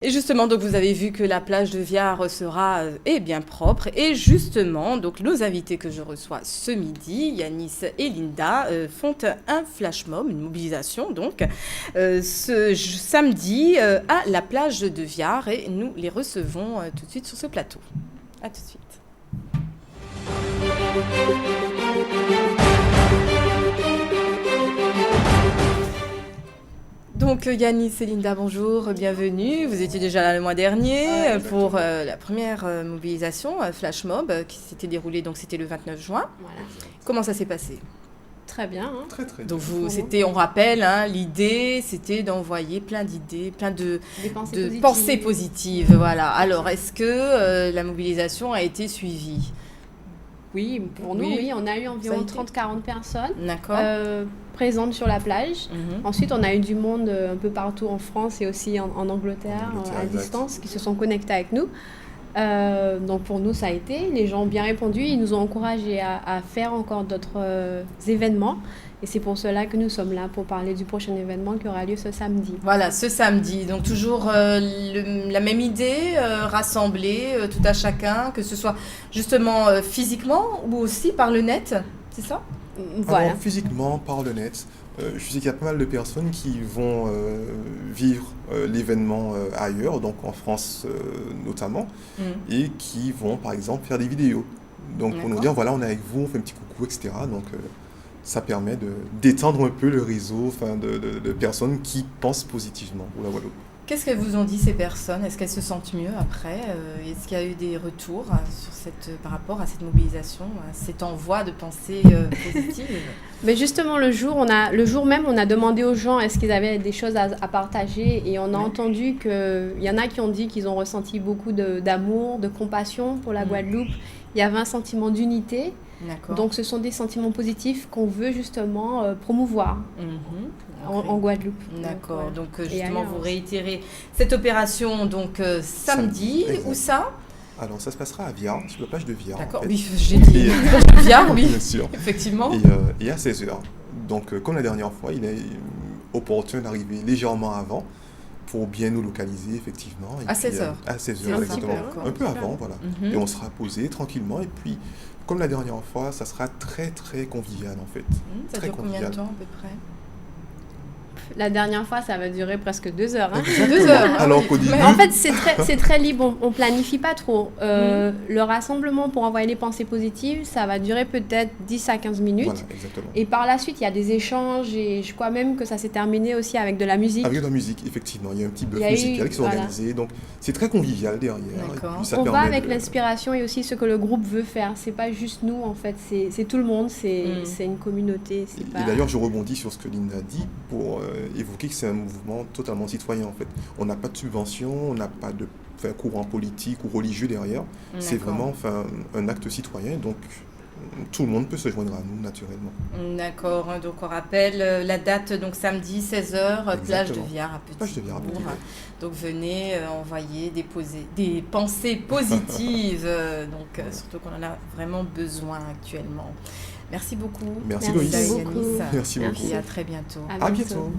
Et justement, donc vous avez vu que la plage de Viard sera bien propre. Et justement, donc nos invités que je reçois ce midi, Yanis et Linda, font un flash mob, une mobilisation donc, samedi à la plage de Viard. Et nous les recevons tout de suite sur ce plateau. À tout de suite. Donc Yanis et Linda, bonjour, bienvenue. Vous étiez déjà là le mois dernier pour la première mobilisation Flash Mob qui s'était déroulée, donc c'était le 29 juin. Voilà. Comment ça s'est passé ? Très bien. Hein. Très donc c'était, on rappelle, hein, l'idée c'était d'envoyer plein d'idées, plein de pensées positives. Voilà. Alors est-ce que la mobilisation a été suivie ? Oui, pour nous, oui, on a eu environ 30-40 personnes présentes sur la plage. Ensuite, on a eu du monde un peu partout en France et aussi en Angleterre, à distance, qui se sont connectés avec nous. Donc pour nous, ça a été. Les gens ont bien répondu. Ils nous ont encouragés à faire encore d'autres événements. Et c'est pour cela que nous sommes là pour parler du prochain événement qui aura lieu ce samedi. Voilà, ce samedi. Donc toujours la même idée, rassembler tout à chacun, que ce soit justement physiquement ou aussi par le net, c'est ça ? Voilà. Alors, physiquement, par le net. Je sais qu'il y a pas mal de personnes qui vont vivre l'événement ailleurs, donc en France notamment, et qui vont par exemple faire des vidéos. Donc pour nous dire, voilà, on est avec vous, on fait un petit coucou, etc. Donc ça permet d'étendre un peu le réseau de personnes qui pensent positivement pour la Guadeloupe. Qu'est-ce qu'elles vous ont dit, ces personnes ? Est-ce qu'elles se sentent mieux après ? Est-ce qu'il y a eu des retours par rapport à cette mobilisation, à cet envoi de pensées positives ? Mais justement, le jour même, on a demandé aux gens est-ce qu'ils avaient des choses à partager, et on a entendu qu'il y en a qui ont dit qu'ils ont ressenti beaucoup d'amour, de compassion pour la Guadeloupe. Il y avait un sentiment d'unité. Donc ce sont des sentiments positifs qu'on veut justement promouvoir en Guadeloupe. D'accord, donc justement vous réitérez cette opération donc samedi, où ça ? Alors ça se passera à Viard, sur la plage de Viard. D'accord, oui, j'ai dit Viard, oui, bien sûr. Effectivement. Et à 16h. Donc comme la dernière fois, il est opportun d'arriver légèrement avant pour bien nous localiser, effectivement. À 16h. À 16h, exactement. Un peu avant, voilà. Et on sera posé tranquillement. Et puis, comme la dernière fois, ça sera très, très convivial, en fait. Ça dure combien de temps, à peu près ? La dernière fois, ça va durer presque 2 heures. Hein. 2 heures. Alors qu'au début... En fait, c'est très libre. On planifie pas trop. Le rassemblement pour envoyer les pensées positives, ça va durer peut-être 10 à 15 minutes. Voilà, exactement. Et par la suite, il y a des échanges. Et je crois même que ça s'est terminé aussi avec de la musique. Avec de la musique, effectivement. Il y a un petit bœuf musical qui s'est organisé. Donc, c'est très convivial derrière. On va avec l'inspiration et aussi ce que le groupe veut faire. C'est pas juste nous, en fait. C'est tout le monde. C'est une communauté. Et d'ailleurs, je rebondis sur ce que Linda dit pour... évoquer que c'est un mouvement totalement citoyen en fait. On n'a pas de subvention, on n'a pas de courant politique ou religieux derrière. C'est vraiment un acte citoyen, donc tout le monde peut se joindre à nous naturellement. D'accord, donc on rappelle la date, donc samedi 16h, plage de Viard à Petit-Bourg. Donc venez envoyer, déposer des pensées positives, donc surtout qu'on en a vraiment besoin actuellement. Merci beaucoup. Merci Loïs. Beaucoup. Merci beaucoup. Et à très bientôt. À bientôt.